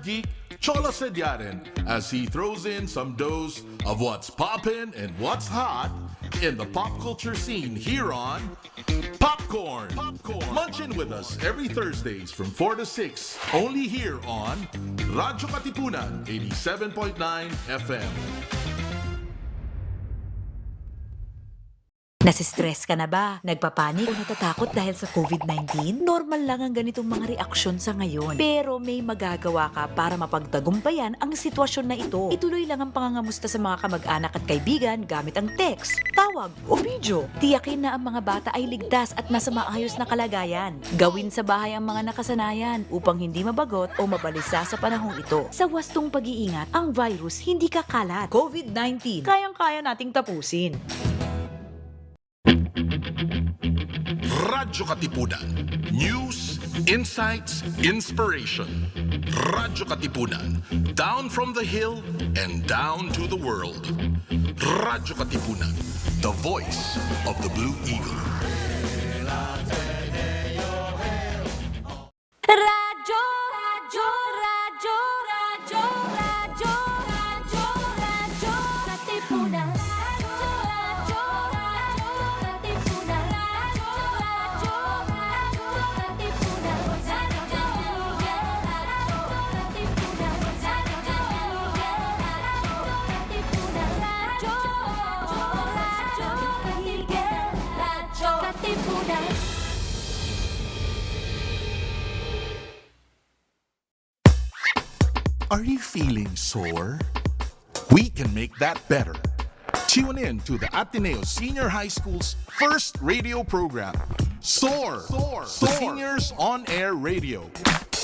geek Chola Sediaren as he throws in some dose of what's poppin' and what's hot in the pop culture scene here on Popcorn. Munch in with us every Thursdays from 4 to 6, only here on radyo-katipunan 87.9 FM. Nasistress ka na ba? Nagpapanik o natatakot dahil sa COVID-19? Normal lang ang ganitong mga reaksyon sa ngayon. Pero may magagawa ka para mapagtagumpayan ang sitwasyon na ito. Ituloy lang ang pangangamusta sa mga kamag-anak at kaibigan gamit ang text, tawag o video. Tiyakin na ang mga bata ay ligtas at nasa maayos na kalagayan. Gawin sa bahay ang mga nakasanayan upang hindi mabagot o mabalisa sa panahong ito. Sa wastong pag-iingat, ang virus hindi kakalat. COVID-19, kayang-kaya nating tapusin. Radyo-katipunan. News, insights, inspiration. Radyo-katipunan. Down from the hill and down to the world. Radyo-katipunan. The voice of the Blue Eagle. Radyo, radyo, radyo, radyo, radyo, radyo, radyo, katipunan. Are you feeling sore? We can make that better. Tune in to the Ateneo Senior High School's first radio program, SOAR, the Seniors On Air Radio,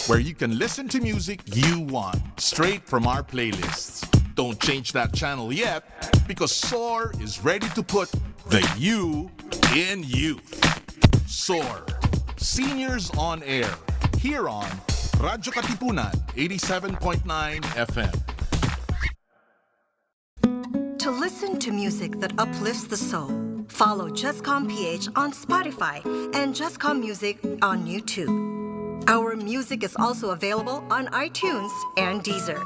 where you can listen to music you want, straight from our playlists. Don't change that channel yet, because SOAR is ready to put the you in youth. SOAR, Seniors On Air, here on radyo-katipunan 87.9 FM. To listen to music that uplifts the soul, follow jescom.ph on Spotify and Jescom Music on YouTube. Our music is also available on iTunes and Deezer.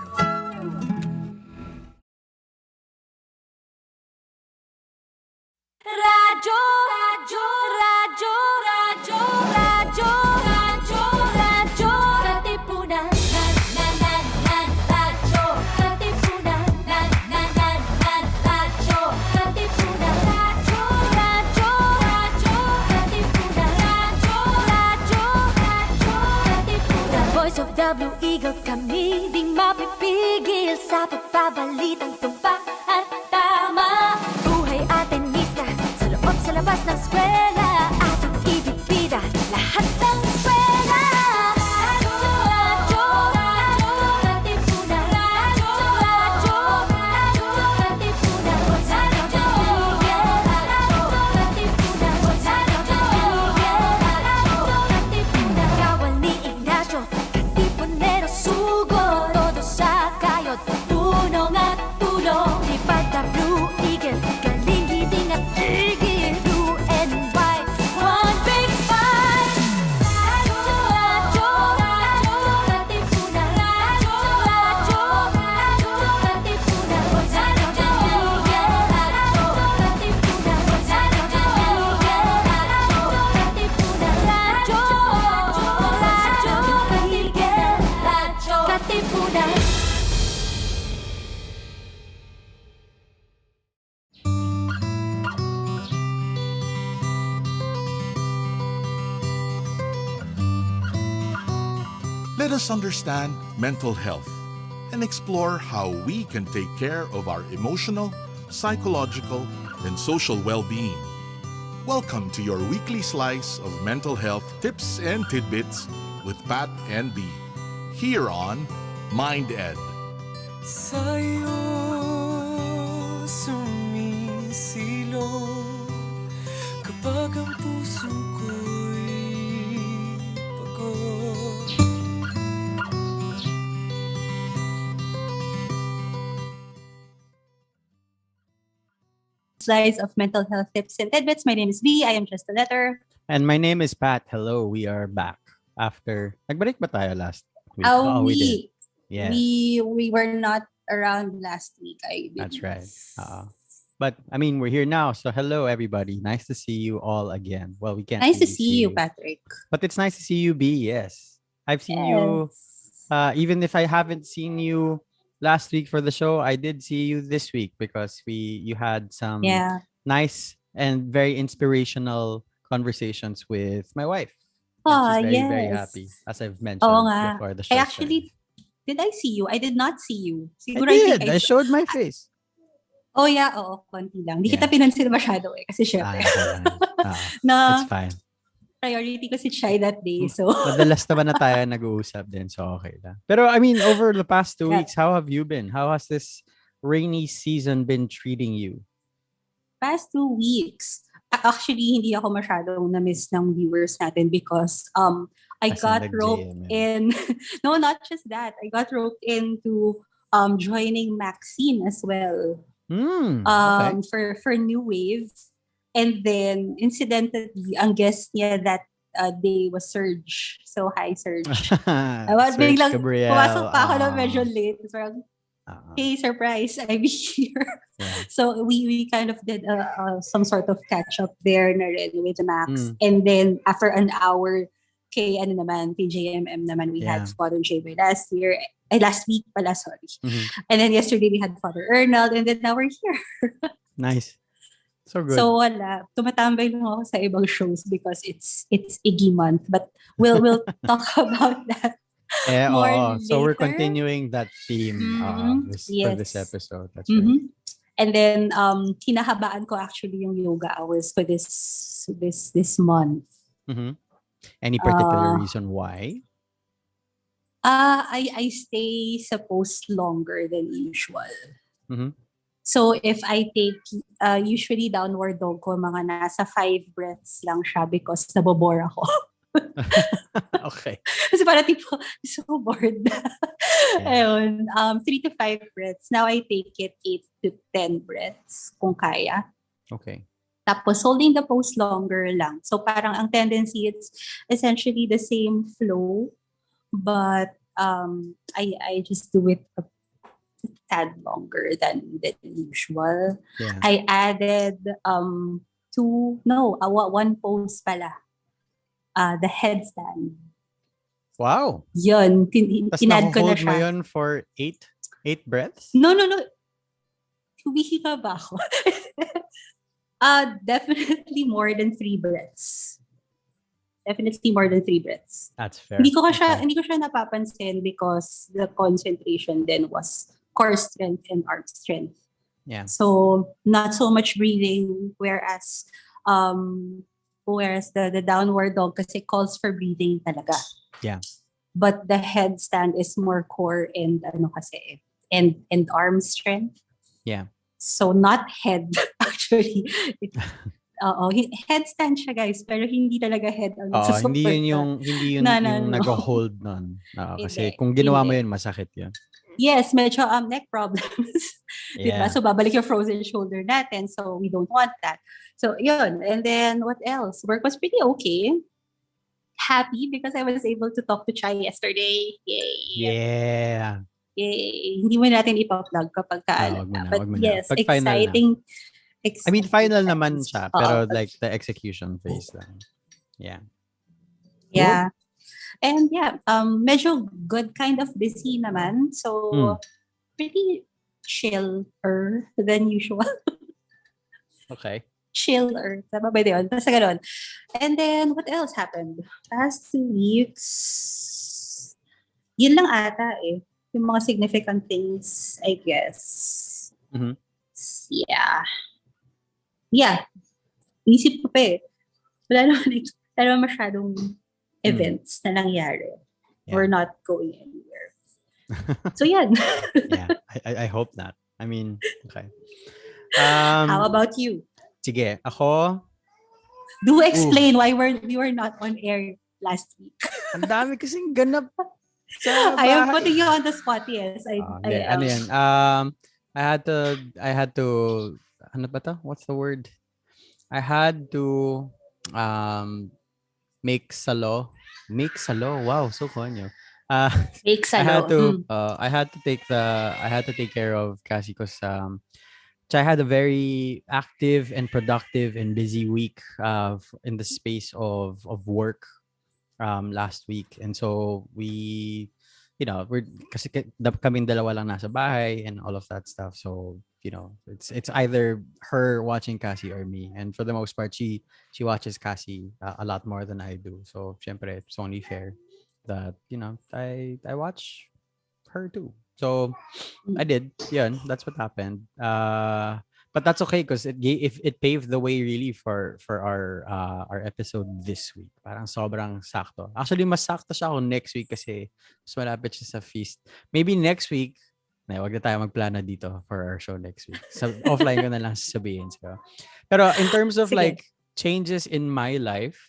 Radyo, radyo, radyo, radyo, radyo, radyo, radyo, katipunan. Radyo, katipunan. Radyo, katipunan. Radyo, radyo, radyo, katipunan. Radyo, radyo, radyo, katipunan. Voice of the Blue Eagle, kami di mapipigil sa pagbabalitang tumpak at tama. Buhay atenista sa loob sa labas ng eskwela, ating ibibida lahat ng eskwela. Radyo, radyo, katipunan. Radyo, radyo, radyo, katipunan. Radyo, katipunan. Radyo, katipunan. Kawal ni Ignacio, katipunero sugo. Todo sa kayod, tunong at tulong. Lipad na Blue Eagle, galing hiting at tigil. Blue and white, one big fight. Radyo, radyo, radyo, katipunan. Radyo, radyo, radyo, katipunan. Radyo, katipunan. Radyo, katipunan. Let us understand mental health and explore how we can take care of our emotional, psychological, and social well-being. Welcome to your weekly slice of mental health tips and tidbits with Pat and B, here on MindEd. Sa'yo sumisilong kapag ang puso ko'y pagod. Slides of mental health tips and tidbits. My name is B. I am just a letter. And my name is Pat. Hello, we are back. After, nagbalik ba tayo last week? Oh, we did. Yes, We were not around last week, I that's believe. right. But I mean, we're here now. So hello, everybody. Nice to see you all again. Well, we can't Nice to really see you, you, Patrick. but it's nice to see you, B. Yes, I've seen you. Yes. Even if I haven't seen you last week for the show, I did see you this week because you had some Yeah. nice and very inspirational conversations with my wife, and she's Ah, very yes. happy, as I've Oo mentioned nga. before the I show started. actually, did I see you? I did not see you. I Siguro I think did. I showed my face. Oh yeah, oo, konti lang. Di kita Yeah. pinansin masyado eh. Kasi syempre, Okay lang yan. It's na fine. priority ko si Chai that day. So, Madalas naman na tayo nag-uusap din, so okay lang. Pero I mean, over the past 2 yeah. weeks, how have you been? How has this rainy season been treating you? Past 2 weeks, actually, hindi ako masyadong na-miss ng viewers natin because I As in got roped nag-JM. in. No, not just that. I got roped into joining Maxine as well. Okay. For New Wave. And then, incidentally, ang guest niya that day was Serge. So, hi, Serge. Serge Biglang Gabriel. pumasok pa ako na medyo late. Parang, Uh-uh. hey, surprise, I'm here. Yeah. So, we kind of did some sort of catch-up there na rin with Max. Mm. And then, after an hour, kay JMM naman, we had Yeah. Father JB last week pala, sorry. Mhm. And then yesterday we had Father Ernald, and then now we're here. Nice. So good. So wala, tumatambay lang ako sa ibang shows because it's Iggy month. But we'll talk about that more Oo. So we're later. continuing that theme Mhm. for this Yes. episode. That's right. Mhm. And then kinahabaan ko actually yung yoga hours for this month. Mhm. Any particular Uh, reason why? I stay supposed longer than usual. Mhm. So if I take usually downward dog ko mga nasa 5 breaths lang siya because nabobore ako. Okay. Kasi parang tipo so bored. Yeah. Ayun, 3 to 5 breaths. Now I take it 8 to 10 breaths kung kaya. Okay. Tapos holding the pose longer lang. So parang ang tendency it's essentially the same flow, but I just do it a tad longer than usual. Yeah. I added one pose pala. The headstand. Wow. Yun, Tas tinad ko na naho-hold mo siya. yun for 8 breaths? No. Humihinga ba ako? Definitely more than 3 breaths. Definitely more than 3 breaths. That's fair. Hindi ko Okay. siya napapansin because the concentration then was core strength and arm strength. Yeah. So not so much breathing, whereas the downward dog kasi calls for breathing talaga. Yeah. But the headstand is more core and and arm strength. Yeah. So not head actually. Headstand siya guys, pero hindi talaga head ang nagsusupport. Hindi yun No. yung nag-hold nun. Kasi Hindi, kung ginawa mo hindi. yun, masakit yun. Yes, medyo neck problems. Diba? Yeah. So babalik yung frozen shoulder natin. So we don't want that. So yun. And then what else? Work was pretty okay. Happy because I was able to talk to Chai yesterday. Yay. Yeah. Yay. Hindi mo natin ipa-plug kapag Wag mo na, But wag mo na. yes, Pag final na. exciting. I mean, final exciting naman times. siya. Oo. Pero like the execution phase lang. Yeah. Yeah. And yeah, medyo good kind of busy naman. So, pretty chiller than usual. Okay. Chiller. Tama ba yun? Basta ganun. And then, what else happened? Past 2 weeks, yun lang ata eh. Yung mga significant things, I guess. Mhm. Yeah. Inisip ko pa eh. Wala naman masyadong events na nangyari. Yeah. We're not going anywhere. So, yan. Yeah. I hope not. I mean, okay. How about you? Sige, ako, Do explain why we were not on air last week. ang dami kasing ganap sa I am bahay. putting you on the spot, yes. Hindi, ano yan? I had to, ano ba to? What's the word? I had to make salo. Make salo. Wow, so konyo. Uh, Cake I had salo. to I had to take care of Cassie because so I had a very active and productive and busy week in the space of work last week. And so we, we're kasi kaming dalawa lang nasa bahay and all of that stuff. So, it's either her watching Cassie or me. And for the most part, she watches Cassie a lot more than I do. So, syempre, it's only fair that, I watch her too. So I did. Yeah, that's what happened. But that's okay because if it paved the way really for our episode this week. Parang sobrang sakto. Actually, mas sakto siya kung next week kasi mas malapit siya sa feast. Maybe next week, wag na tayo magplano dito for our show next week. So, offline ko na lang sasabihin. So. Pero in terms of Sige. like changes in my life,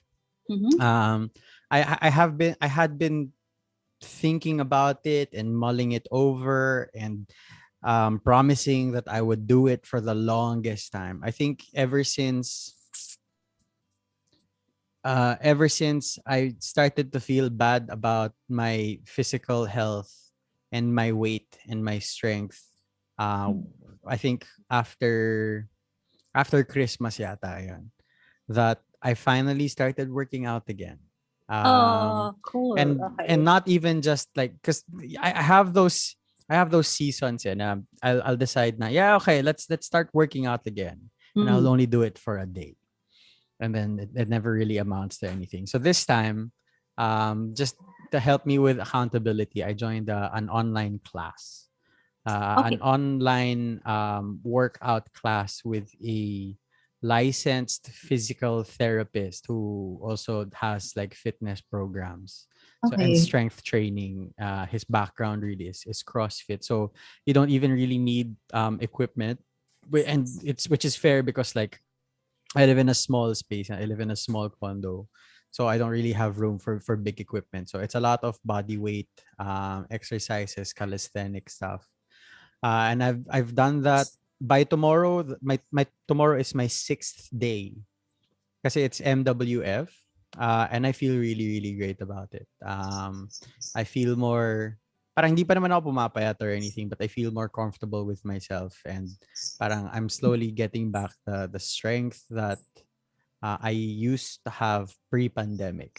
Mhm. I had been thinking about it and mulling it over and promising that I would do it for the longest time. I think ever since I started to feel bad about my physical health and my weight and my strength, I think after Christmas yata yan, that I finally started working out again. Um, Oh, cool. and Okay. not even just like because I have those seasons and I'll decide now, yeah, okay, let's start working out again, and I'll Mhm. only do it for a day, and then it never really amounts to anything. So this time, just to help me with accountability, I joined an online class, an Okay. online workout class with a licensed physical therapist who also has like fitness programs, so and Okay. strength training. His background really is CrossFit, so you don't even really need equipment. And it's which is fair because like I live in a small space and I live in a small condo. So I don't really have room for big equipment. So it's a lot of body weight exercises, calisthenic stuff. And I've done that. By tomorrow. My tomorrow is my sixth day because it's MWF, and I feel really really great about it. I feel more. Parang hindi pa naman ako pumapayat or anything, but I feel more comfortable with myself, and parang I'm slowly getting back the strength that I used to have pre-pandemic.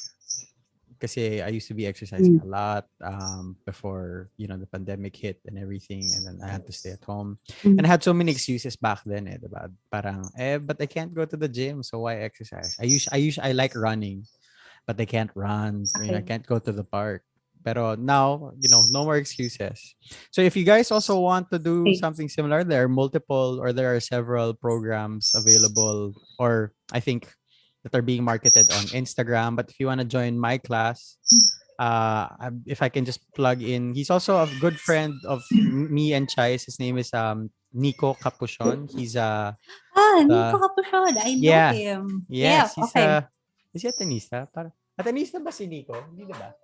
Kasi I used to be exercising Mm. a lot before the pandemic hit and everything, and then I had to stay at home, and I Mm. had so many excuses back then. Diba? Parang but I can't go to the gym, so why exercise? I like running, but I can't run. I Okay. can't go to the park. Pero now, no more excuses. So if you guys also want to do Okay. something similar, there are several programs available, or I think that are being marketed on Instagram. But if you want to join my class, if I can just plug in, he's also a good friend of me and Chais. His name is Nico Capuchon. He's Nico the Capuchon. I know yeah, him. Yeah. yes, he's Okay. is he a tenista? Atenista ba si Nico? Hindi ba?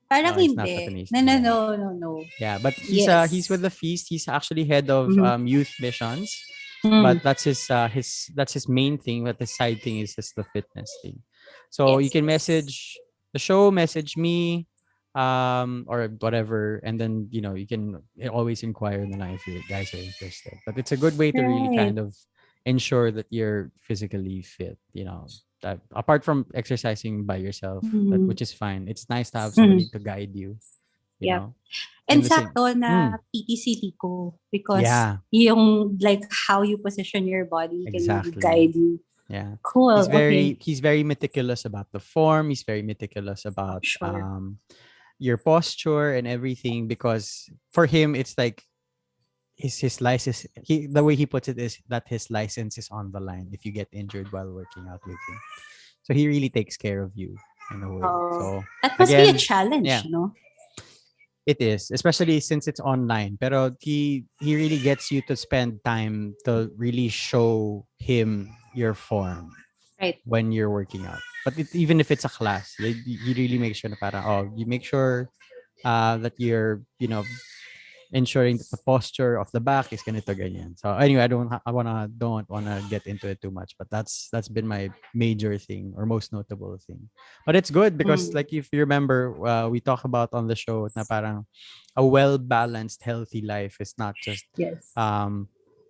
Parang No, he's not a hindi. tenista. No, no, Yeah. no, no, no. Yeah, but he's with Yes. the feast. He's actually head of Mhm. youth missions, Mm. but that's his main thing. But the side thing is just the fitness thing. So you Yes, can yes. message the show, message me, or whatever, and then you can always inquire na lang if you guys are interested. But it's a good way to really Right. kind of ensure that you're physically fit. That apart from exercising by yourself, Mhm. which is fine. It's nice to have Mhm. somebody to guide you. You Yep. know And in the same. sakto na Mm, PTCT ko because yeah, yung like how you position your body can exactly. guide you. Yeah. Cool. Okay. He's very meticulous about the form. He's very meticulous I'm about sure. your posture and everything because for him it's like his license the way he puts it is that his license is on the line if you get injured while working out with him. So he really takes care of you in a way. Oh, So that must be a again, challenge, yeah, no? it is, especially since it's online. Pero he really gets you to spend time to really show him your form Right. when you're working out. But even if it's a class, you really make sure na parang, you make sure that you're, ensuring that the posture of the back is ganito ganyan. So anyway, don't wanna get into it too much, but that's been my major thing or most notable thing. But it's good because like if you remember, we talk about on the show na parang a well-balanced, healthy life is not just Yes.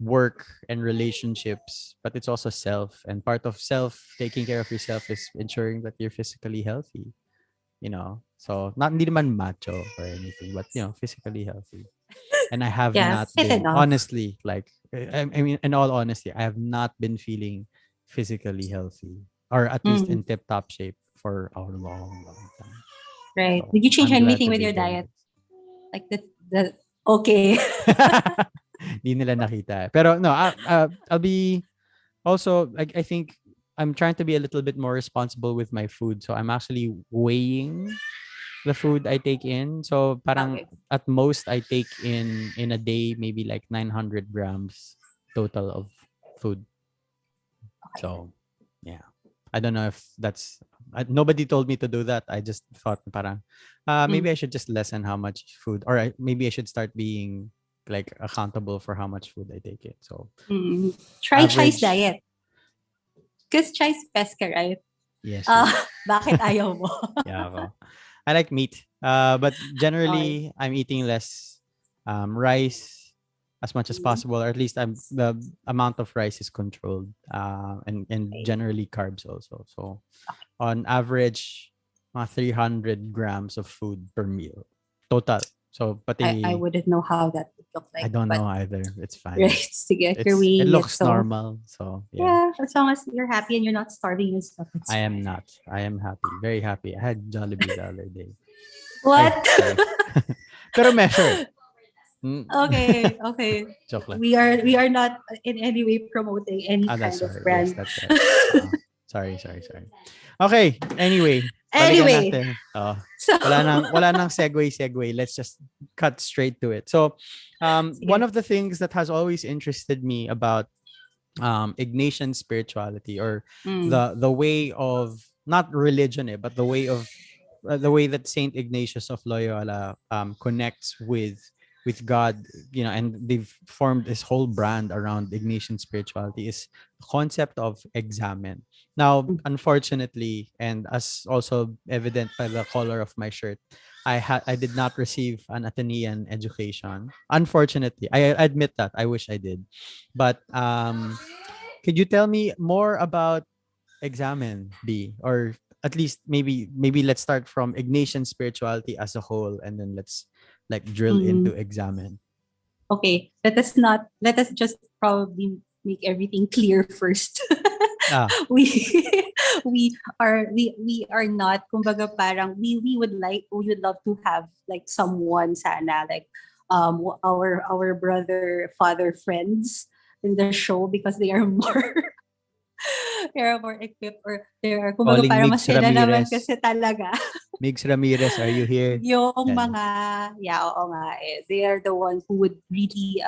work and relationships, but it's also self. And part of self, taking care of yourself, is ensuring that you're physically healthy. So not hindi naman macho or anything, but physically healthy. And I have Yeah, not fit been, enough. honestly, like I mean, in all honesty, I have not been feeling physically healthy, or at least in tip top shape for a long time. Right. So Did you change I'm glad anything to with be your doing diet? this. Like the okay. Di nila nakita. Pero no, I'll be also, like, I think I'm trying to be a little bit more responsible with my food. So I'm actually weighing the food I take in. So parang Okay. at most I take in a day maybe like 900 grams total of food. So yeah. I don't know if that's nobody told me to do that. I just thought parang maybe I should just lessen how much food, or maybe I should start being like accountable for how much food I take in. So Try Chai's average, diet. Because Chai's pesca, right? yes, Ah, yes. bakit ayaw mo? Yeah, ako. I like meat. But Okay. generally I'm eating less rice as much as possible, or at least the amount of rice is controlled. And Okay. generally carbs also. So on average, mga 300 grams of food per meal total. So I pati wouldn't know how that would look I like, don't but know either. It's right, fine. sige, if you're It weighing it, looks so normal. So yeah. yeah, as long as you're happy and you're not starving yourself, it's I am fine. not. I am happy. Very happy. I had Jollibee the other day. Ay, What? sorry. Pero measured. Mm. Okay, okay. Joke lang. We are not in any way promoting any That's kind of sorry. Yes, brand. that's right. Sorry. Okay. Anyway, balikan Anyway, natin. so Wala nang segue. Let's just cut straight to it. So, one sige. of the things that has always interested me about Ignatian spirituality, or Mm. the way of, not religion, but the way that Saint Ignatius of Loyola connects with God, and they've formed this whole brand around Ignatian spirituality, is the concept of examen. Now, unfortunately, and as also evident by the color of my shirt, I did not receive an Atenean education. Unfortunately, I admit that. I wish I did. But could you tell me more about examen, B? Or at least maybe let's start from Ignatian spirituality as a whole, and then let's like drill into Mm. examen. Okay, let us just probably make everything clear first. Ah, we we are not, kumbaga parang we would love to have like someone sana, like our brother father friends in the show, because they are more they are more equipped, or they are, kumbaga calling parang mas Migs sila naman Ramirez. kasi talaga. Migs Ramirez, are you here? Yung Yan. mga, yeah, oo nga eh. They are the ones who would really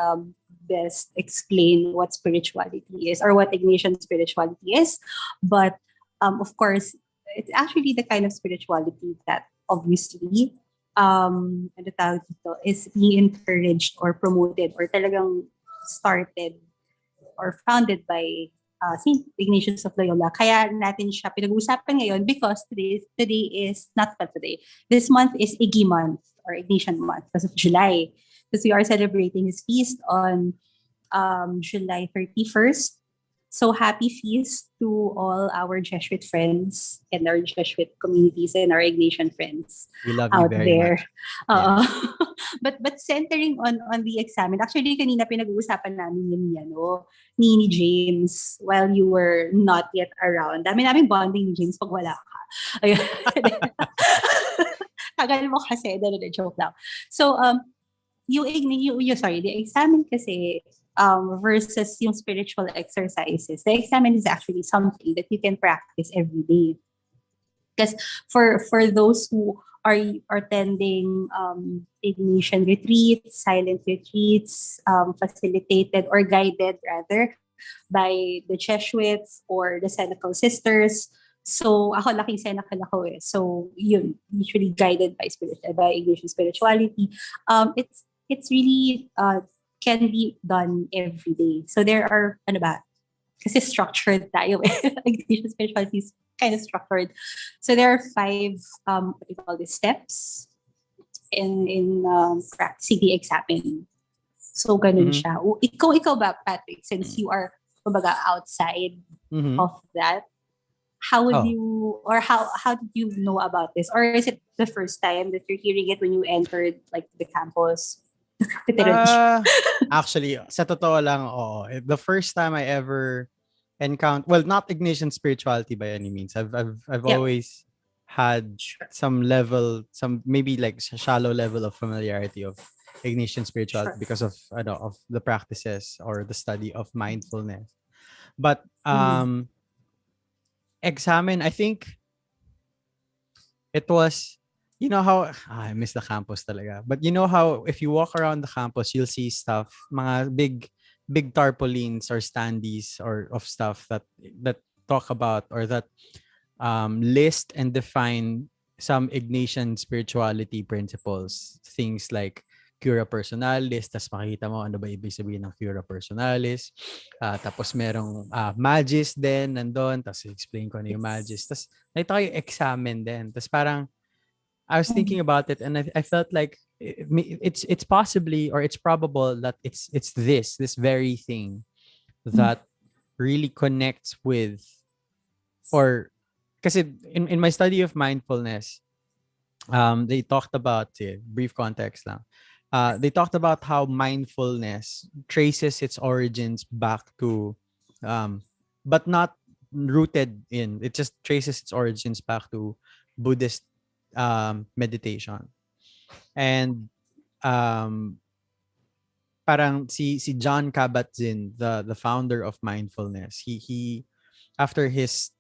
best explain what spirituality is, or what Ignatian spirituality is. But of course, it's actually the kind of spirituality that obviously ano tawag dito, is being encouraged or promoted or talagang started or founded by St. Ignatius of Loyola. Kaya natin siya pinag-uusapan ngayon because today is not for today. This month is Iggy month, or Ignatian month, because of July. Because we are celebrating his feast on July 31st. So happy feast to all our Jesuit friends and our Jesuit communities and our Ignatian friends We love you out very there. much. Yeah. But centering on the examen, actually kanina pinag-uusapan namin yun ni James while you were not yet around. Dami namin bonding ni James pag wala ka. Ayun. Tagal mo kasi, joke lang. So the examen kasi versus yung spiritual exercises. The examen is actually something that you can practice every day. Because for those who are attending Ignatian retreats, silent retreats, facilitated or guided rather by the Jesuits or the Senecal Sisters. So ako laking Senecal ako eh. So yun, usually guided by Ignatian spirituality. It's it's really can be done every day. So there are, ano ba, kasi structured tayo eh. Ignition spirituality is kind of structured. So there are 5, what do you call this, steps in practicing the examen. So ganun Mhm. siya. Ikaw ba, Patrick, since you are, kumbaga, outside Mhm. of that, how would Oh. you, or how did you know about this? Or is it the first time that you're hearing it when you entered like the campus? Literally. Actually, sa totoo lang, oo. The first time I ever encountered, well, not ignition spirituality by any means. I've Yeah. always had some level, some maybe like shallow level of familiarity of ignition spirituality Sure. because of of the practices or the study of mindfulness. But Mm. examine, I think it was, you know how I miss the campus talaga. But you know how if you walk around the campus, you'll see stuff, mga big tarpaulins or standees or of stuff that talk about or that list and define some Ignatian spirituality principles. Things like cura personalis, tas makikita mo ano ba ibig sabihin ng cura personalis. Tapos merong magis din nandun, tas explain ko ano yung magis. Yes. Tas nakita ko yung examen din. Tas parang I was Mm. thinking about it and I felt like it's possibly or it's probable that it's this very thing Mm. that really connects with or kasi in my study of mindfulness, they talked about brief context lang. They talked about how mindfulness traces its origins back to, but not rooted in. It just traces its origins back to Buddhist meditation, and um, parang si John Kabat-Zinn, the founder of mindfulness, he after his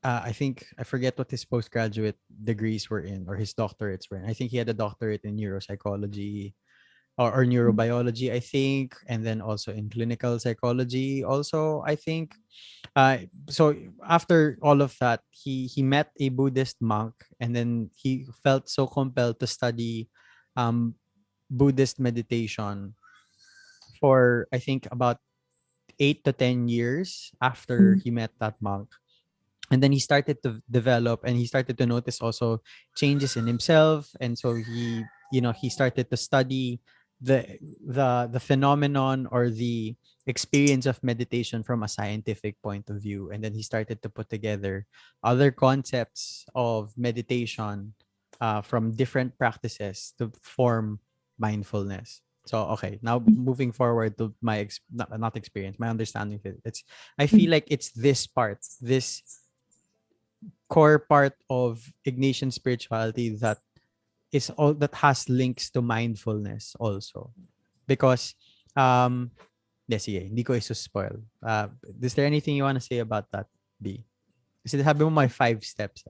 I think I forget what his postgraduate degrees were in or his doctorates were in. I think he had a doctorate in neuropsychology or neurobiology, I think, and then also in clinical psychology. Also, I think. So after all of that, he met a Buddhist monk, and then he felt so compelled to study um, Buddhist meditation for I think about 8 to 10 years after Mm. he met that monk, and then he started to develop and he started to notice also changes in himself, and so he started to study the phenomenon or the experience of meditation from a scientific point of view, and then he started to put together other concepts of meditation from different practices to form mindfulness. So okay, now moving forward to my not experience, my understanding of it, it's I feel like it's this part, this core part of Ignatian spirituality that is all that has links to mindfulness also. Because sige, hindi ko isuspoil. Is there anything you want to say about that, B? Kasi sabi mo my 5 steps.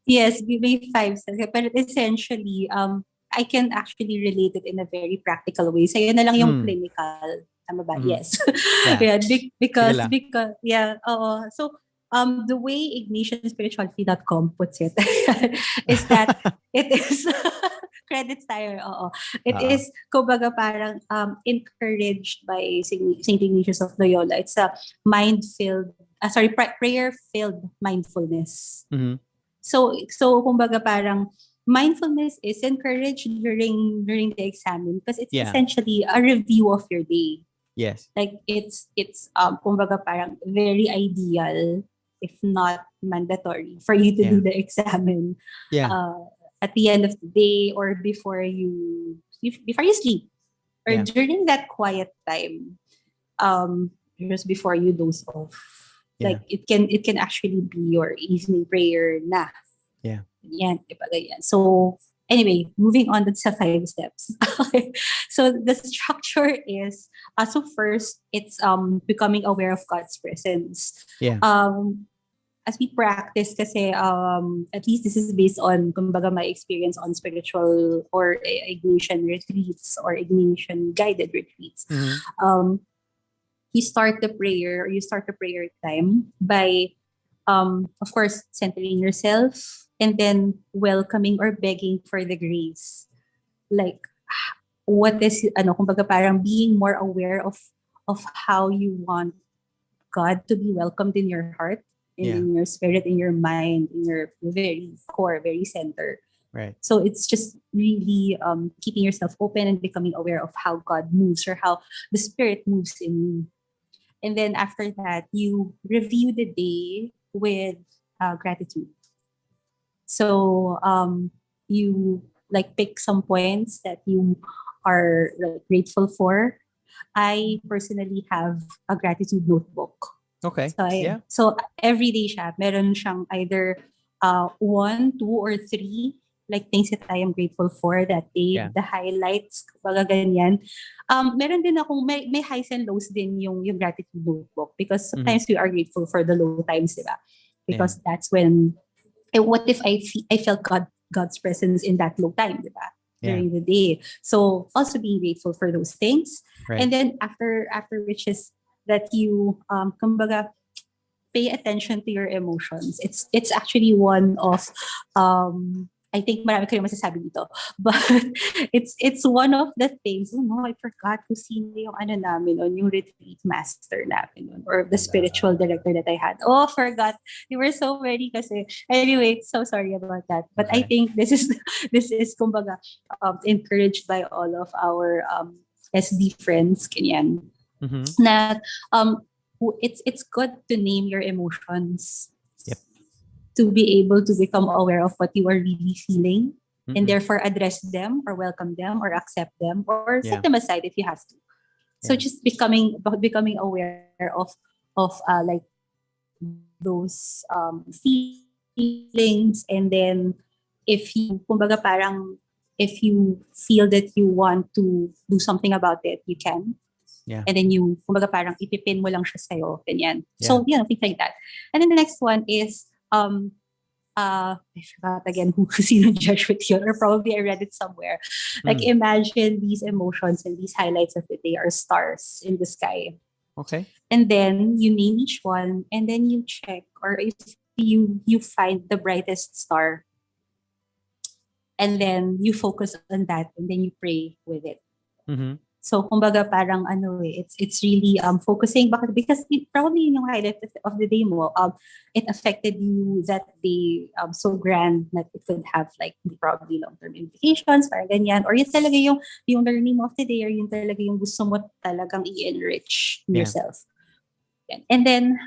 Yes, may 5 steps. But essentially, I can actually relate it in a very practical way. Sa'yo na lang yung Mm. clinical. Tama ba? Mhm. Yes. Yeah. Yeah, Sige lang. because, yeah, oo. So, the way ignitionspirituality.com puts it is that it is, credits tayo, oo. It Oo. is, kumbaga parang encouraged by Saint Ignatius of Loyola. It's a prayer-filled mindfulness. Mhm. So kumbaga parang mindfulness is encouraged during the exam because it's Yeah. essentially a review of your day. Yes. Like it's kumbaga parang very ideal, if not mandatory, for you to do the exam Yeah. at the end of the day or before you sleep or Yeah. during that quiet time, just before you doze off. Yeah. Like it can actually be your evening prayer na. Yeah. Yan, diba ganyan. So anyway, moving on to the 5 steps. So the structure is so first it's becoming aware of God's presence. Yeah. As we practice kasi at least this is based on kumbaga my experience on spiritual or Ignatian retreats or Ignatian guided retreats. Mhm. You start the prayer time by of course centering yourself and then welcoming or begging for the grace, like what is kumbaga parang being more aware of how you want God to be welcomed in your heart and Yeah. in your spirit, in your mind, in your very core, very center. Right. So it's just really keeping yourself open and becoming aware of how God moves or how the Spirit moves in you. And then after that, you review the day with gratitude. So you like pick some points that you are like, grateful for. I personally have a gratitude notebook. Okay. Yeah. So every day siya, meron siyang either one, two, or three like things that I am grateful for that day, Yeah. the highlights, kapag ganyan. Meron din akong, may highs and lows din yung gratitude notebook because sometimes we are grateful for the low times, diba? Because that's when, what if I felt God's presence in that low time, diba? Yeah. During the day. So also being grateful for those things. Right. And then after which is that you kumbaga pay attention to your emotions. It's actually one of I think marami ko yung masasabi dito. But it's one of the things, I forgot kung sino yung namin on yung retreat master namin on, or the spiritual director that I had. Oh, forgot. They were so many kasi. Anyway, so sorry about that. But I think this is kumbaga encouraged by all of our SD friends kanyan. Mm-hmm. Na it's good to name your emotions. Yep. To be able to become aware of what you are really feeling, Mm-mm. and therefore address them or welcome them or accept them or set them aside if you have to. So just becoming aware of like those feelings, and then if you kumbaga parang if you feel that you want to do something about it, you can. Yeah. And then you, kumbaga parang ipipin mo lang siya sa'yo, ganyan. Yeah. So, things like that. And then the next one is, I forgot again who sino judge with you, or probably I read it somewhere. Like imagine these emotions and these highlights of the day are stars in the sky. Okay. And then you name each one, and then you check, or if you find the brightest star, and then you focus on that, and then you pray with it. Mm-hmm. So, kumbaga parang it's really focusing because probably yung highlight of the day mo, it affected you that day so grand that it could have like probably long-term implications, parang ganyan. Or yun talaga yung learning of the day, or yun talaga yung gusto mo talagang i-enrich yourself. And then,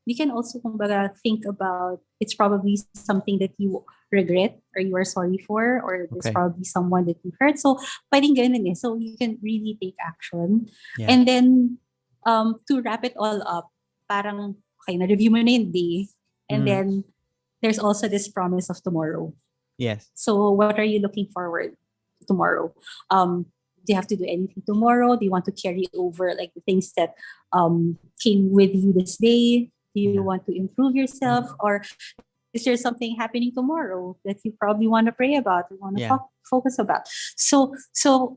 you can also kumbaga think about, it's probably something that you regret or you are sorry for, or there's probably someone that you hurt. So, pwedeng ganun eh. So, you can really take action. Yeah. And then, to wrap it all up, parang, okay, na-review mo na yung day. And then, there's also this promise of tomorrow. Yes. So, what are you looking forward to tomorrow? Do you have to do anything tomorrow? Do you want to carry over like the things that came with you this day? Do you want to improve yourself? Or is there something happening tomorrow that you probably want to pray about, you want to focus about? So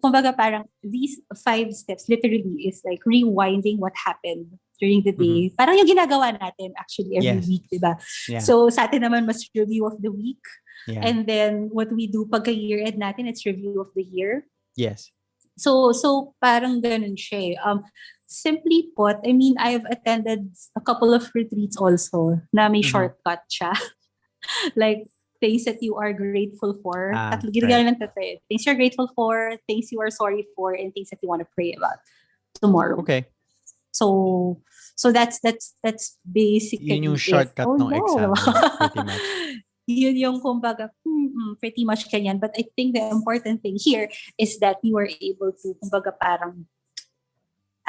kumbaga parang these 5 steps literally is like rewinding what happened during the day. Parang yung ginagawa natin actually every week, diba? Yeah. So sa atin naman mas review of the week. Yeah. And then what we do pagka year end natin, it's review of the year. Yes. So parang ganun siya. Simply put, I mean, I've attended a couple of retreats also na may shortcut siya. Like things that you are grateful for. Ginagawa ng tatlo. Things you're grateful for, things you are sorry for, and things that you want to pray about tomorrow. Okay. So that's basically yun yung shortcut ng exam, pretty much. Yun yung kumbaga, pretty much kanyan. But I think the important thing here is that you are able to kumbaga parang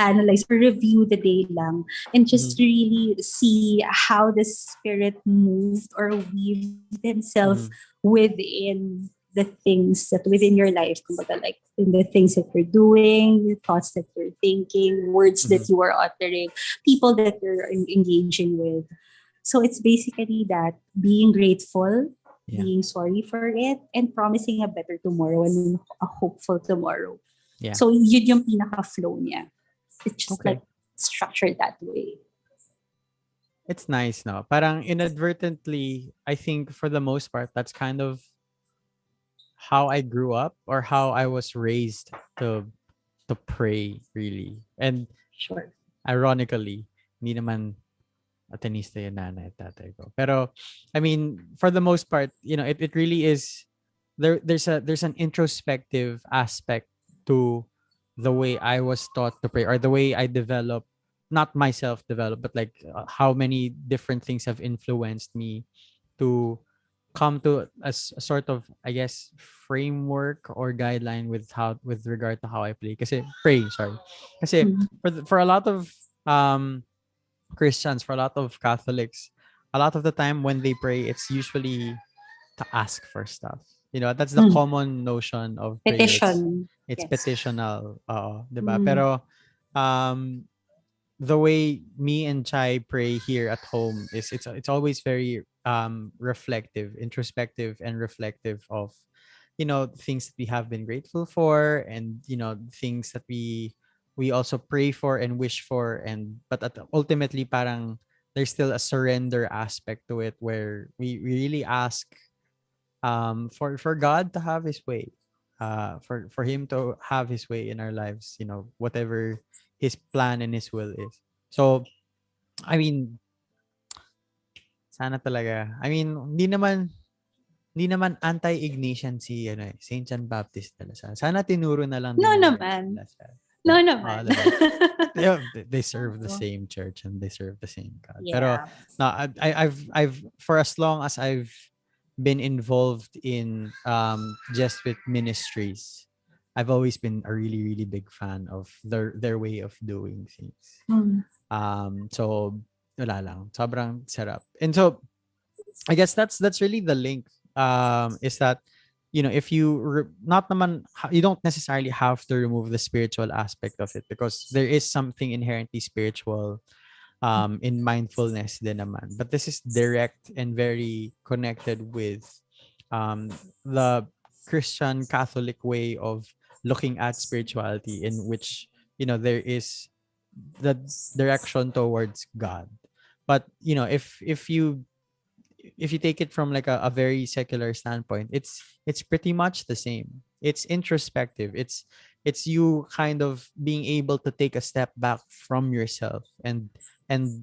analyze or review the day lang and just really see how the spirit moved or weaved himself within the things that within your life, kumbaga like in the things that you're doing, the thoughts that you're thinking, words that you are uttering, people that you're engaging with. So it's basically that being grateful, being sorry for it, and promising a better tomorrow and a hopeful tomorrow. Yeah. So yun yung pinaka-flow niya. It's just like structured that way. It's nice, no? Parang inadvertently, I think for the most part, that's kind of how I grew up or how I was raised to to pray really. And Sure. ironically, hindi naman atenista yung nanay at tatay ko. Pero I mean, for the most part, it really is there's an introspective aspect to the way I was taught to pray or the way I develop, not myself develop, but like how many different things have influenced me to come to a sort of, I guess, framework or guideline with regard to how I play. Kasi pray, sorry. Kasi Mm. for a lot of um Christians, for a lot of Catholics, a lot of the time when they pray, it's usually to ask for stuff. That's the Mm. common notion of prayer. Petition. It's Yes. petitional, 'di ba? Mm. Pero um the way me and Chai pray here at home is it's always very reflective, introspective and reflective of things that we have been grateful for, and things that we also pray for and wish for, and ultimately parang there's still a surrender aspect to it where we really ask for God to have his way, for him to have his way in our lives, whatever his plan and his will is. So I mean, sana talaga, I mean, hindi naman anti-Ignatian si Saint John Baptist na Lasal. Sana tinuro na lang din No nila naman. Lasal. No Ah, naman. diba? They serve the same church and they serve the same God. Pero Yeah. no, I've for as long as I've been involved in Jesuit ministries, I've always been a really really big fan of their way of doing things. Mm. So wala lang, sobrang sarap. And so I guess that's really the link. Is that if not naman you don't necessarily have to remove the spiritual aspect of it, because there is something inherently spiritual in mindfulness din naman. But this is direct and very connected with the Christian Catholic way of looking at spirituality, in which there is the direction towards God. But if you take it from like a very secular standpoint, it's pretty much the same. It's introspective. It's you kind of being able to take a step back from yourself and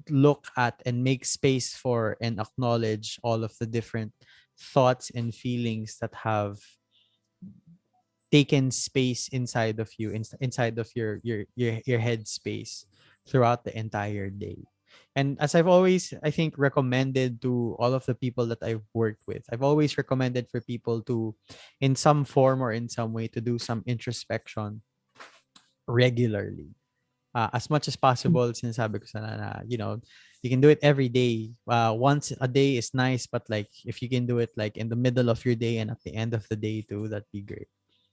look at and make space for and acknowledge all of the different thoughts and feelings that have taken space inside of you, inside of your head space throughout the entire day. And as I've always, I think, recommended to all of the people that I've worked with, I've always recommended for people to, in some form or in some way, to do some introspection regularly. As much as possible, sinasabi ko sana na, you can do it every day. Once a day is nice, but like if you can do it like in the middle of your day and at the end of the day too, that'd be great.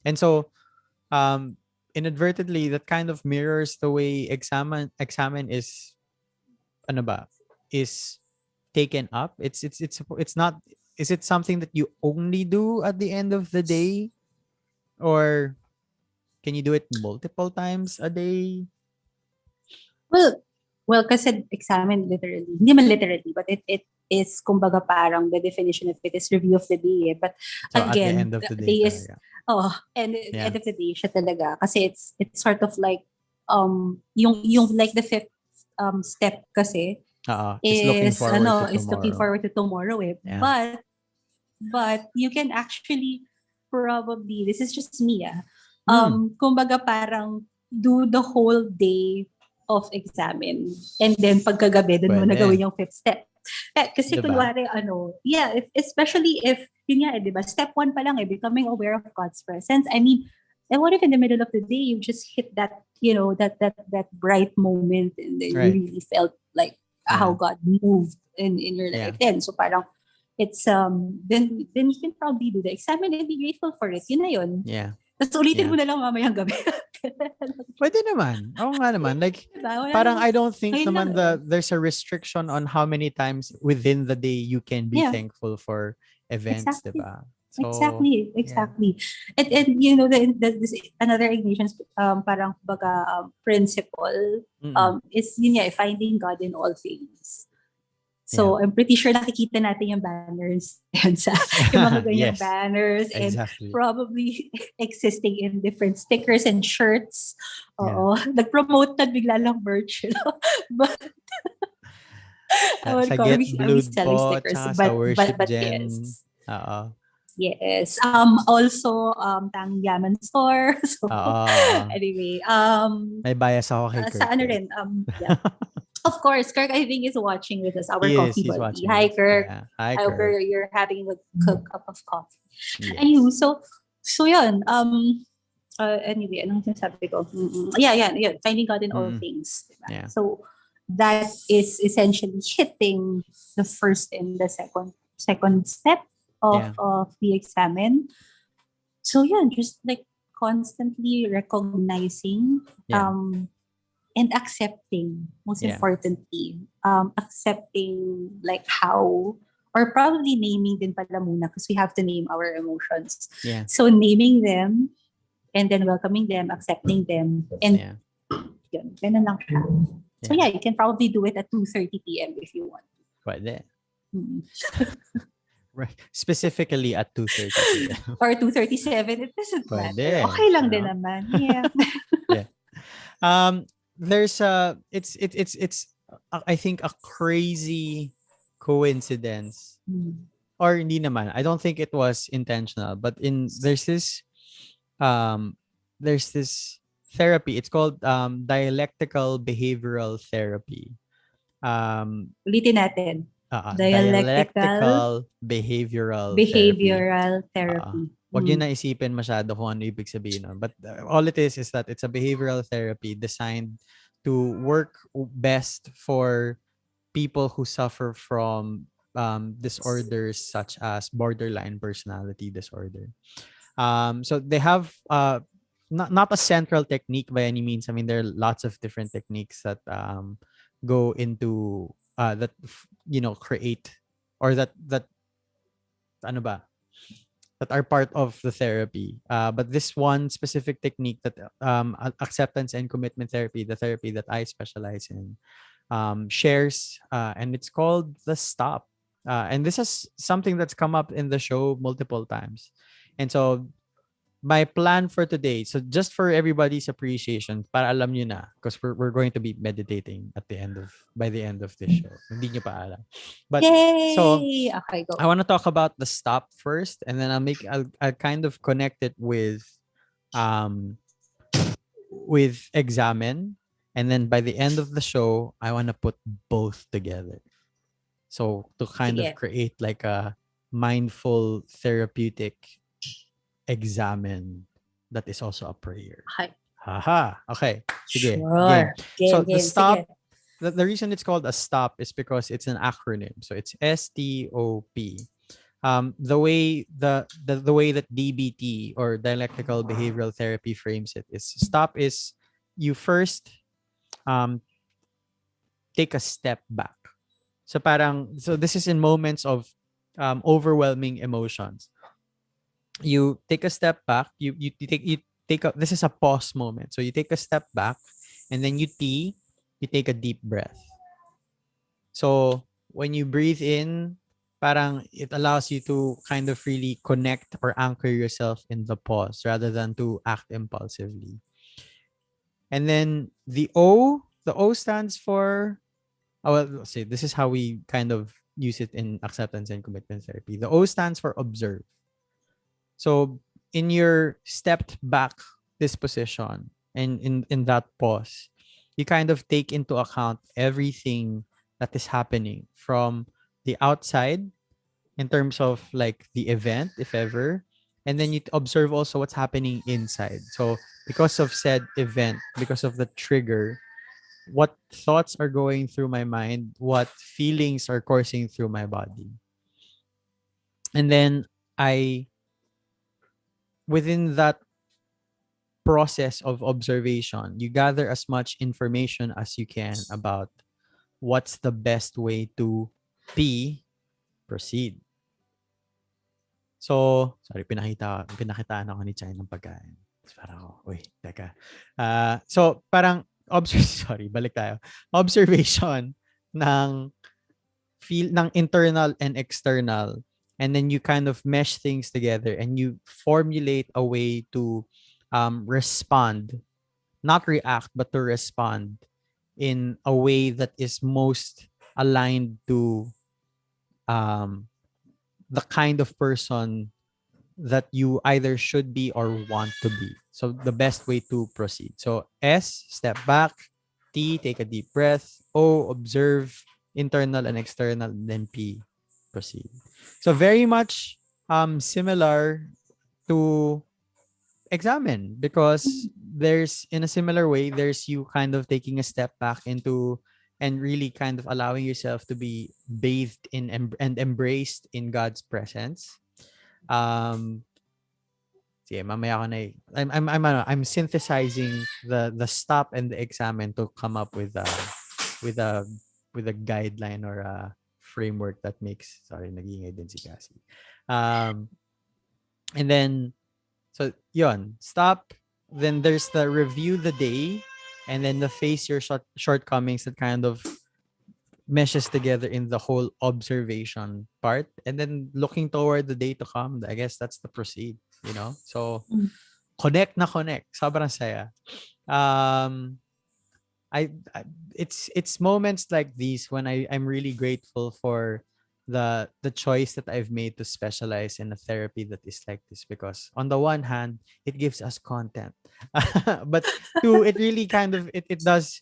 And so, inadvertently, that kind of mirrors the way examen is, ano ba, is taken up. It's not. Is it something that you only do at the end of the day, or can you do it multiple times a day? Well, kasi examine literally, hindi man literally, but it is, kumbaga, parang the definition of it is review of the day. But So at the again, end of the day, day is, and at the Yeah. end of the day, siya talaga. Kasi it's sort of like, yung like the fifth step kasi is looking is, forward to is looking tomorrow. forward to tomorrow eh. Yeah. But you can actually, probably, this is just me Hmm. kumbaga parang do the whole day of examine, and then pagkagabi dun mo na Pwede. gawin yung fifth step. Kasi Diba? kunwari, especially if, yun nga, di ba, step 1 pa lang becoming aware of God's presence. I mean, and what if in the middle of the day you just hit that, that bright moment, and then Right. you really felt like how God moved in your Yeah. life then. So parang, it's, then you can probably do the examine and be grateful for it. Yun na yun. Yeah. Tapos ulitin Yeah. mo na lang mamayang gabi. Pwede naman. Oo nga naman. Like, Diba? Wala parang namang- I don't think Ayun naman lang there's a restriction on how many times within the day you can be Yeah. thankful for events, Exactly. diba? So, Exactly. And this another Ignatian parang baga principle mm-mm. is yun nga, finding God in all things. So I'm pretty sure nakikita natin yung banners and yung mga ganyang Yes, banners and exactly. probably existing in different stickers and shirts. Yeah. Oo. Nag-promote na bigla lang merch. But Sa are Get we Blued selling po, stickers? tsaka sa Worship But Gen. yes. Oo. Yes. Also, Yaman store. So, Oo. anyway, May bias ako kay sa Kirk. ano rin, yeah. Of course, Kirk, I think is watching with us, our coffee He's buddy. watching Hi, us. Kirk. Yeah. Hi, I hope Kirk. you're having a good cup of coffee. Yes. Anywho, so yun. Anyway, anong sinasabi ko? Yeah. Finding God in all things. Diba? Yeah. So that is essentially hitting the first and the second step of the examen. So yeah, just like constantly recognizing and accepting, most importantly, accepting like how, or probably naming din pala muna because we have to name our emotions. Yeah. So naming them and then welcoming them, accepting them, and yun, ganun lang siya. So yeah, you can probably do it at 2:30 p.m. if you want. Pwede. Right. Specifically at 2:30 p.m. Or 2:37, it doesn't Pwede. matter. Okay lang din naman. Yeah. There's it's I think a crazy coincidence, or hindi naman. I don't think it was intentional, but there's this therapy. It's called dialectical behavioral therapy. Ulitin natin. Dialectical behavioral therapy. Wag yun na isipin masyado kung ano ibig sabihin nun. But all it is that it's a behavioral therapy designed to work best for people who suffer from disorders such as borderline personality disorder. So they have not a central technique by any means. I mean, there are lots of different techniques that go into that create, or that ano ba, that are part of the therapy. But this one specific technique, that acceptance and commitment therapy, the therapy that I specialize in, shares, and it's called the STOP. And this is something that's come up in the show multiple times. And so my plan for today, so just for everybody's appreciation, para alam nyo na, because we're going to be meditating by the end of this show. Hindi nyo pa alam. But Yay! so Okay, go. I want to talk about the STOP first, and then I'll kind of connect it with Examen, and then by the end of the show, I want to put both together. So to kind of create like a mindful therapeutic examen that is also a prayer. Haha. Okay. Sige. Sure. So Game, the STOP, sige. the reason it's called a STOP is because it's an acronym. So it's STOP. The way that DBT, or dialectical behavioral therapy, frames it is, STOP is you first take a step back. So this is in moments of overwhelming emotions. You take a step back. You take a, this is a pause moment. So you take a step back, and then you take a deep breath. So when you breathe in, parang it allows you to kind of really connect or anchor yourself in the pause rather than to act impulsively. And then the O stands for, let's see, this is how we kind of use it in acceptance and commitment therapy. The O stands for observe. So in your stepped back disposition and in that pause, you kind of take into account everything that is happening from the outside in terms of like the event, if ever, and then you observe also what's happening inside. So because of said event, because of the trigger, what thoughts are going through my mind, what feelings are coursing through my body. And then within that process of observation, you gather as much information as you can about what's the best way to proceed. So, sorry, pinakitaan ako ni Chai ng pagkain. Parang, teka. So, parang, sorry, balik tayo. Observation ng feel ng internal and external, and then you kind of mesh things together and you formulate a way to respond, not react, but to respond in a way that is most aligned to um, the kind of person that you either should be or want to be. So the best way to proceed. So S, step back. T, take a deep breath. O, observe internal and external. And then P, proceed. So very much similar to examine, because there's, in a similar way, there's you kind of taking a step back into and really kind of allowing yourself to be bathed in and embraced in God's presence. um Sige, mamaya ko na I'm synthesizing the stop and the examine to come up with with a with a guideline or a framework that makes, sorry, nag-iingay din si Cassie. And then, so yon, stop. Then there's the review the day, and then the face your shortcomings, that kind of meshes together in the whole observation part. And then looking toward the day to come, I guess that's the proceed, you know? So connect na connect. Sobrang saya. Um, I it's moments like these when I'm really grateful for the choice that I've made to specialize in a therapy that is like this, because on the one hand it gives us content, but two, it really kind of it does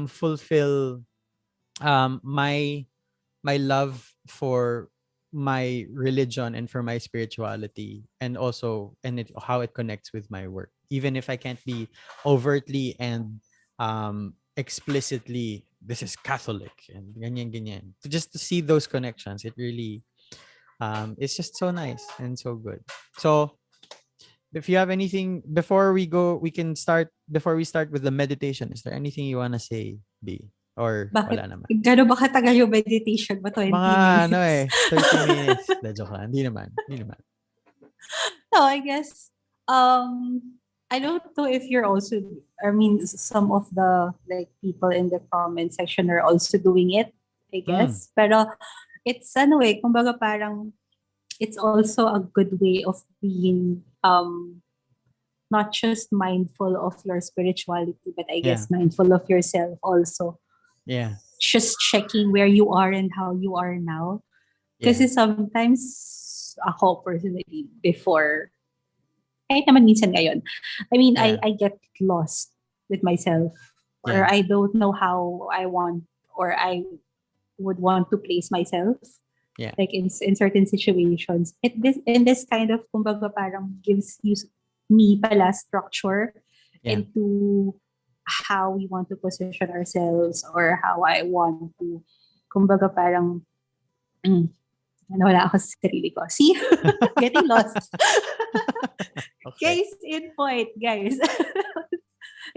fulfill my love for my religion and for my spirituality, and also how it connects with my work, even if I can't be overtly and explicitly, this is Catholic and ganyan ganyan. Just to see those connections, it really it's just so nice and so good. So if you have anything before we go, before we start with the meditation, is there anything you want to say, B? Or Bakit? wala naman? Gano'n ba katagal yung meditation mo? 20 Mga minutes? 30 minutes. De, joke lang. Hindi naman. No, I guess, I don't know if you're also, I mean, some of the like people in the comment section are also doing it, I guess. Pero it's kumbaga parang it's also a good way of being not just mindful of your spirituality, but I guess mindful of yourself also. Yeah. Just checking where you are and how you are now. Kasi sometimes ako personally before, kahit naman minsan ngayon, I mean, I get lost with myself, or I don't know how I want, or I would want to place myself. Yeah. Like in certain situations. In this kind of, kumbaga parang gives you me pala structure into how we want to position ourselves, or how I want to, kumbaga parang, wala ako sa sarili ko. See? Getting lost. Okay. Case in point, guys.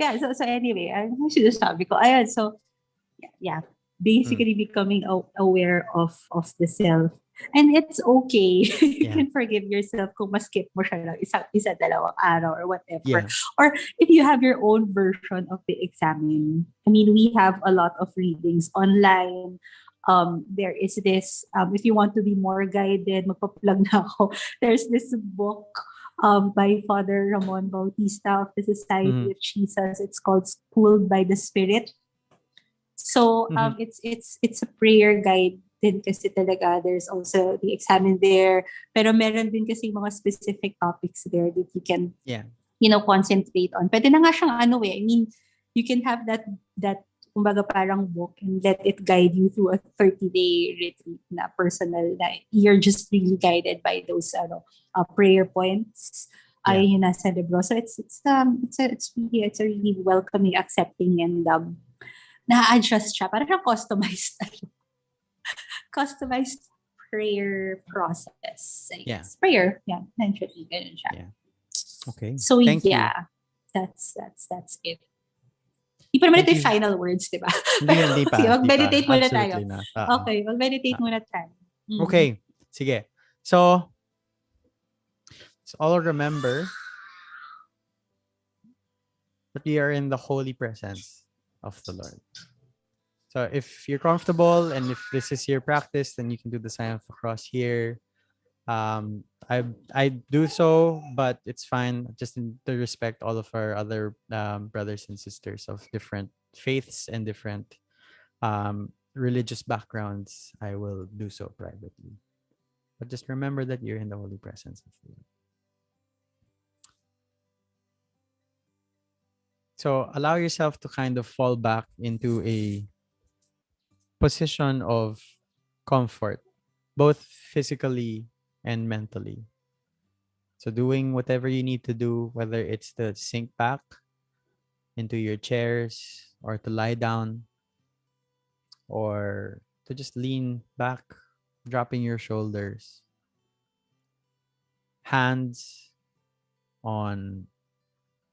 Yeah, so anyway, ano sinasabi ko? Ayun, so, yeah. Basically becoming aware of the self. And it's okay. You can forgive yourself kung ma-skip mo siya lang isa dalawang araw or whatever. Yeah. Or if you have your own version of the examen. I mean, we have a lot of readings online. There is this, if you want to be more guided, magpa-plug na ako. There's this book by Father Ramon Bautista of the Society of Jesus. It's called Schooled by the Spirit. So it's a prayer guide din kasi talaga. There's also the examen there. Pero meron din kasi mga specific topics there that you can concentrate on. Pwede na nga siyang I mean, you can have that kumbaga parang book and let it guide you through a 30-day retreat na personal, na you're just really guided by those prayer points. Ayun yung nasa libro. So it's a really welcoming, accepting, and na-adjust siya. Parang siyang customized prayer process. I guess. Prayer. Yeah. Essentially, ganun siya. Yeah. Okay. So Thank you. that's it. Di pa naman ito yung final words, di ba? Hindi pa. Sige, mag-meditate muna tayo. Na. Okay, mag-meditate muna tayo. Okay. Sige. So, let's all remember that we are in the holy presence of the Lord. So if you're comfortable and if this is your practice, then you can do the sign of the cross here. I do so, but it's fine. Just to respect all of our other brothers and sisters of different faiths and different religious backgrounds, I will do so privately. But just remember that you're in the holy presence of the Lord. So allow yourself to kind of fall back into a position of comfort, both physically and mentally. So doing whatever you need to do, whether it's to sink back into your chairs or to lie down or to just lean back, dropping your shoulders, hands on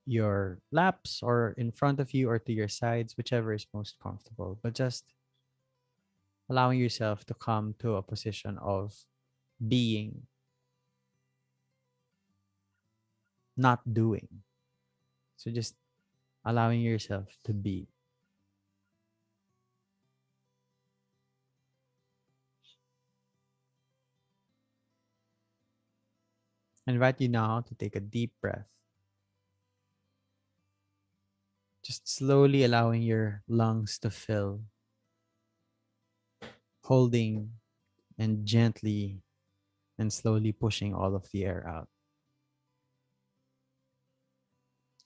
your laps or in front of you or to your sides, whichever is most comfortable. But just allowing yourself to come to a position of being, not doing. So just allowing yourself to be. I invite you now to take a deep breath. Just slowly allowing your lungs to fill, holding and gently and slowly pushing all of the air out.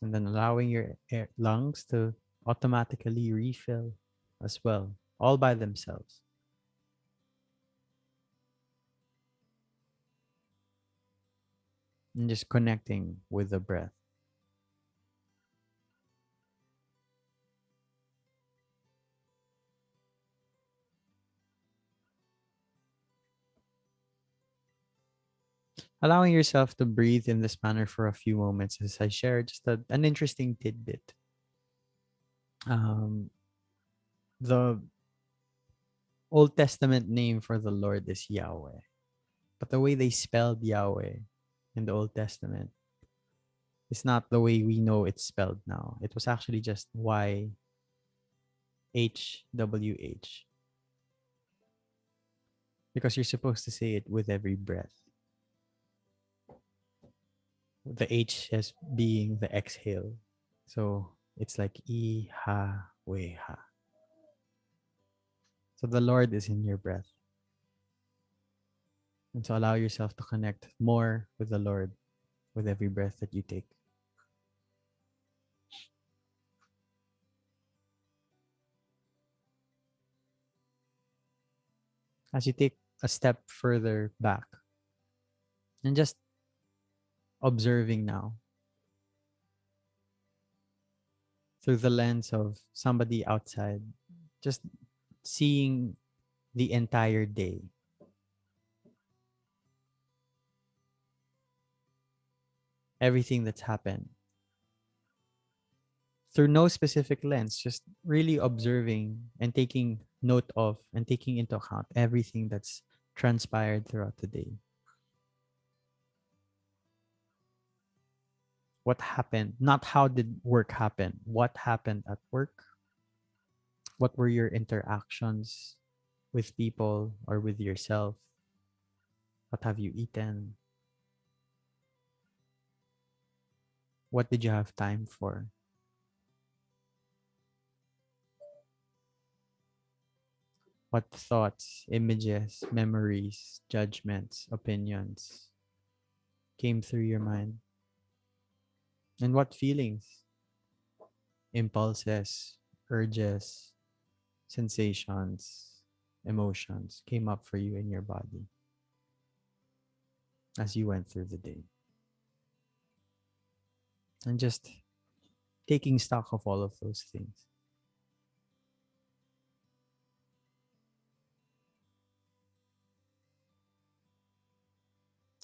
And then allowing your lungs to automatically refill as well, all by themselves. And just connecting with the breath. Allowing yourself to breathe in this manner for a few moments as I share just an interesting tidbit. Um, the Old Testament name for the Lord is Yahweh. But the way they spelled Yahweh in the Old Testament is not the way we know it's spelled now. It was actually just YHWH. Because you're supposed to say it with every breath. The H as being the exhale. So it's like I-ha-we-ha. So the Lord is in your breath. And so allow yourself to connect more with the Lord with every breath that you take. As you take a step further back and just observing now through the lens of somebody outside, just seeing the entire day. Everything that's happened. Through no specific lens, just really observing and taking note of and taking into account everything that's transpired throughout the day. What happened? Not how did work happen. What happened at work? What were your interactions with people or with yourself? What have you eaten? What did you have time for? What thoughts, images, memories, judgments, opinions came through your mind? And what feelings, impulses, urges, sensations, emotions came up for you in your body as you went through the day? And just taking stock of all of those things.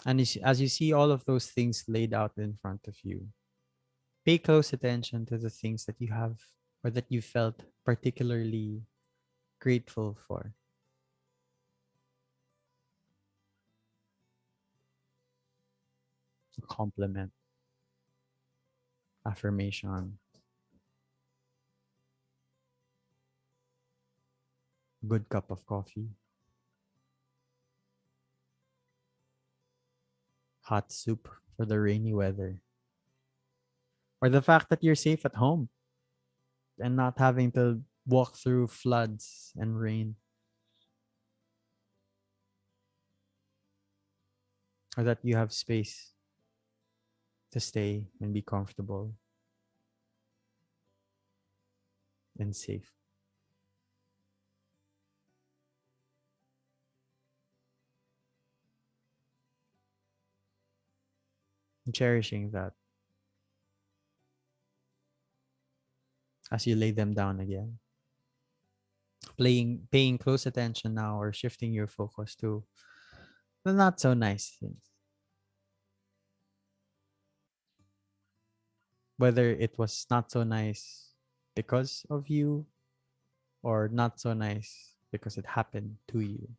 And as you see all of those things laid out in front of you, pay close attention to the things that you have or that you felt particularly grateful for. A compliment, affirmation, good cup of coffee, hot soup for the rainy weather, or the fact that you're safe at home and not having to walk through floods and rain, or that you have space to stay and be comfortable and safe. And cherishing that as you lay them down again. Paying close attention now, or shifting your focus to the not so nice things. Whether it was not so nice because of you, or not so nice because it happened to you.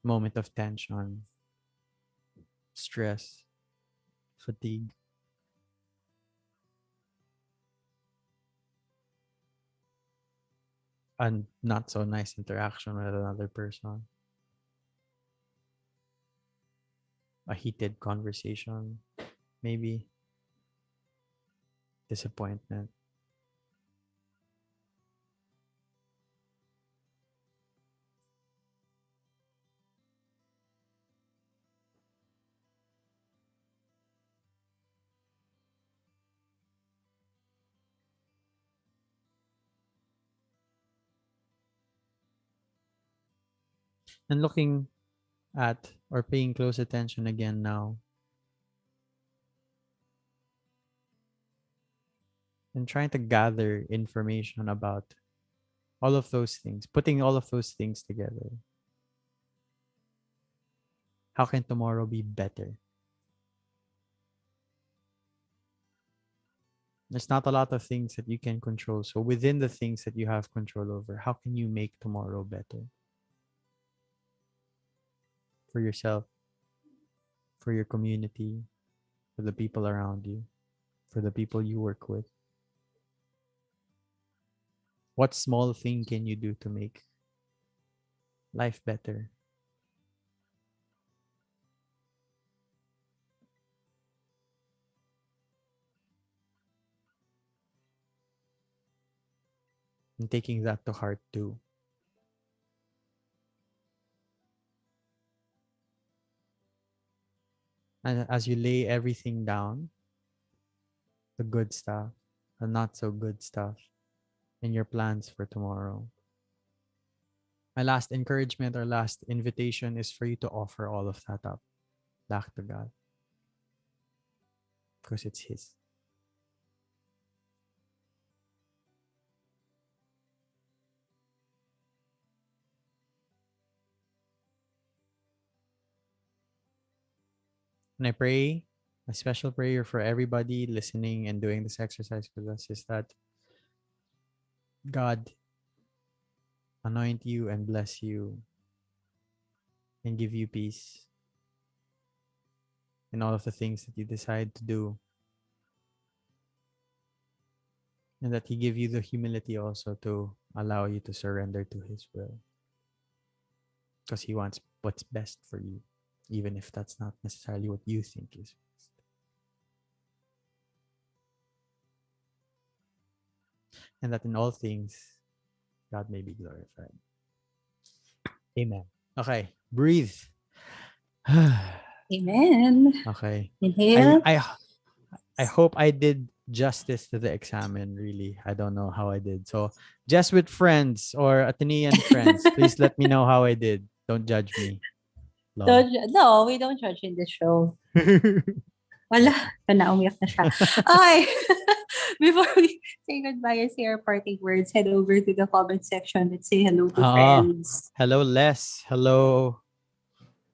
Moment of tension, stress, fatigue. And not so nice interaction with another person. A heated conversation, maybe. Disappointment. And looking at, or paying close attention again now, and trying to gather information about all of those things, putting all of those things together. How can tomorrow be better? There's not a lot of things that you can control. So within the things that you have control over, how can you make tomorrow better? For yourself, for your community, for the people around you, for the people you work with. What small thing can you do to make life better? And taking that to heart too. And as you lay everything down, the good stuff, the not so good stuff, and your plans for tomorrow, my last encouragement or last invitation is for you to offer all of that up back to God. Because it's His. And I pray, a special prayer for everybody listening and doing this exercise with us is that God anoint you and bless you and give you peace in all of the things that you decide to do. And that He give you the humility also to allow you to surrender to His will. Because He wants what's best for you, even if that's not necessarily what you think is best. And that in all things, God may be glorified. Amen. Okay, breathe. Amen. Okay. Inhale. I hope I did justice to the examen, really. I don't know how I did. So, just with friends or Atenean friends, please let me know how I did. Don't judge me. No, we don't judge in the show. Wala. Ito na, umiyak na siya. Okay. Before we say goodbye and say our parting words, head over to the comment section and say hello to friends. Hello, Les. Hello,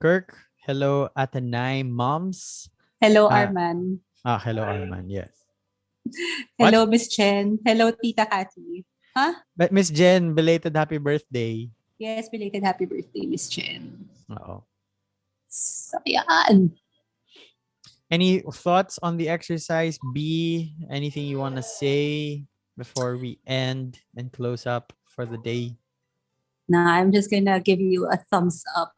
Kirk. Hello, Atenay Moms. Hello, Arman. Hello, Arman. Yes. Hello, Miss Chen. Hello, Tita Cathy. Huh? But Miss Jen, belated happy birthday. Yes, belated happy birthday, Miss Chen. Oo. So, yan. Any thoughts on the exercise? B, anything you want to say before we end and close up for the day? Nah, I'm just gonna give you a thumbs up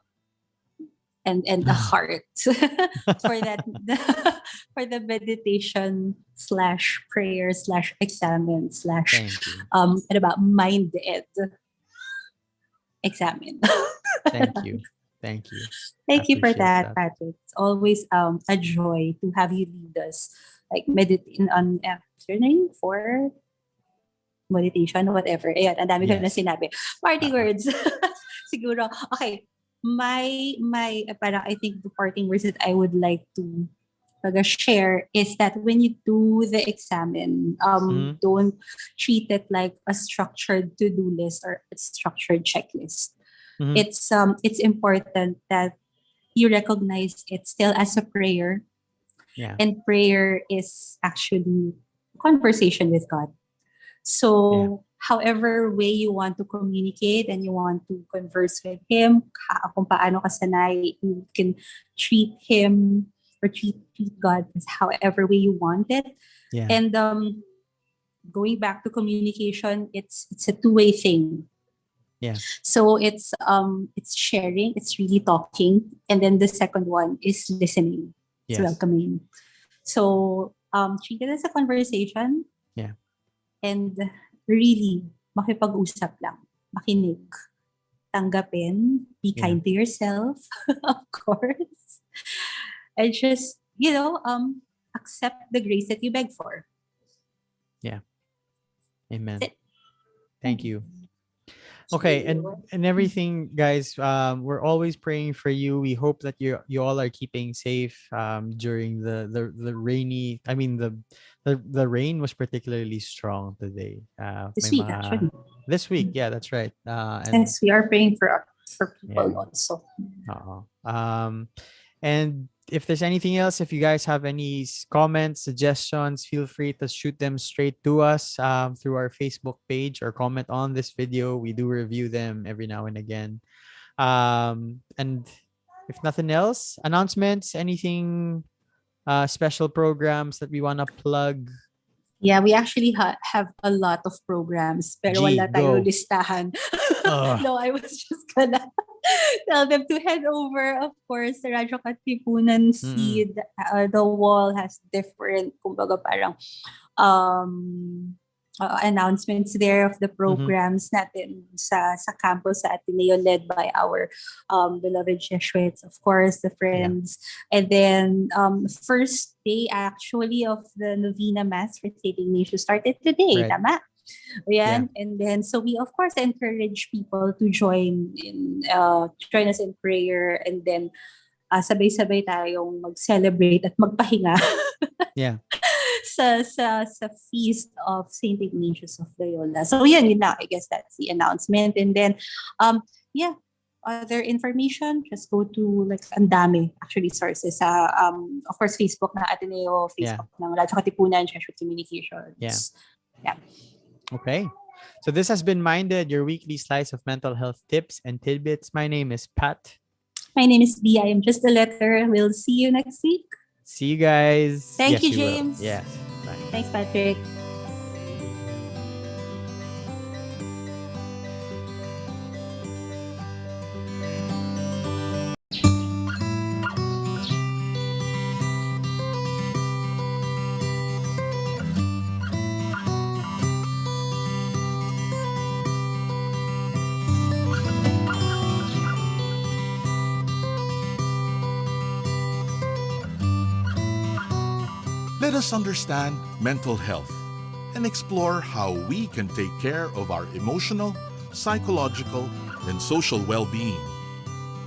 and the heart for that for the meditation slash prayer slash examen slash Thank you. ano ba, MindEd examen. Thank you. Thank you. Thank you for Appreciate that, Patrick. It's always a joy to have you lead us, like meditate on your name for meditation, whatever. Ayan, ang dami ko na Yes. sinabi. Party words. Siguro, okay. Parang I think the parting words that I would like to share is that when you do the examen, don't treat it like a structured to-do list or a structured checklist. Mhm. It's important that you recognize it still as a prayer, Yeah. and prayer is actually conversation with God. So however way you want to communicate and you want to converse with Him, kung paano ka sanay, you can treat Him or treat God as however way you want it. Yeah. And going back to communication, it's a two-way thing. Yeah. So it's sharing, it's really talking, and then the second one is listening. It's Yes. welcoming. So treat it as a conversation. Yeah. And really makipag-usap lang, makinig, tanggapin, be Yeah. kind to yourself, of course, and just accept the grace that you beg for. Amen. That's it. Thank you. Okay, and everything, guys. We're always praying for you. We hope that you all are keeping safe during the rainy. I mean the rain was particularly strong today. This may week, mga- actually. This week, yeah, that's right. And Yes, we are praying for people Yeah. also. And if there's anything else, if you guys have any comments, suggestions, feel free to shoot them straight to us through our Facebook page or comment on this video. We do review them every now and again. And if nothing else, announcements, anything, special programs that we want to plug. Yeah, we actually have a lot of programs, pero Gee, wala tayong go. listahan. Ugh. No, I was just gonna tell them to head over, of course, the radyo-katipunan feed. The wall has different, kumbaga parang, announcements there of the programs natin sa campus sa Ateneo, led by our beloved Jesuits, of course, the friends. And then first day actually of the Novena Mass for St. Ignatius started today, Right. tama? Ayan. And then so we of course encourage people to join us in prayer, and then sabay-sabay tayong mag-celebrate at magpahinga. Yeah. sa feast of St. Ignatius of Loyola. So yun na, I guess that's the announcement. And then other information, just go to like ang dami actually sources sa of course Facebook na Ateneo, Facebook ng radyo-katipunan, Jesuit Communications. Yeah. Okay. So this has been MindEd, your weekly slice of mental health tips and tidbits. My name is Pat. My name is Bia. I am just a letter. We'll see you next week. See you guys. Thank Yes, you, we will. James. Yes. Bye. Thanks, Patrick. Let us understand mental health and explore how we can take care of our emotional, psychological, and social well-being.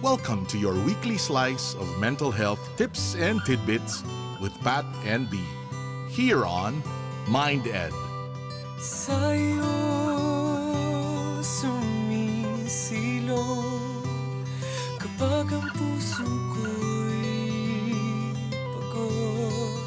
Welcome to your weekly slice of mental health tips and tidbits with Pat and B, here on MindEd. Sa'yo sumisilong kapag ang puso ko'y pagod.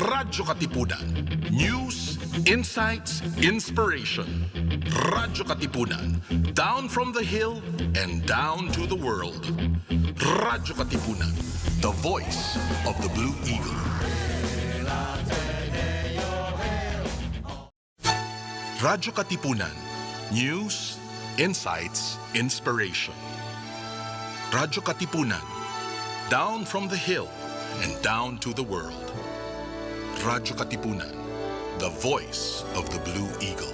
Radyo Katipunan. News, insights, inspiration. Radyo Katipunan. Down from the hill and down to the world. Radyo Katipunan. The voice of the Blue Eagle. Radyo Katipunan. News, insights, inspiration. Radyo Katipunan. Down from the hill and down to the world. Radyo Katipunan. The voice of the Blue Eagle.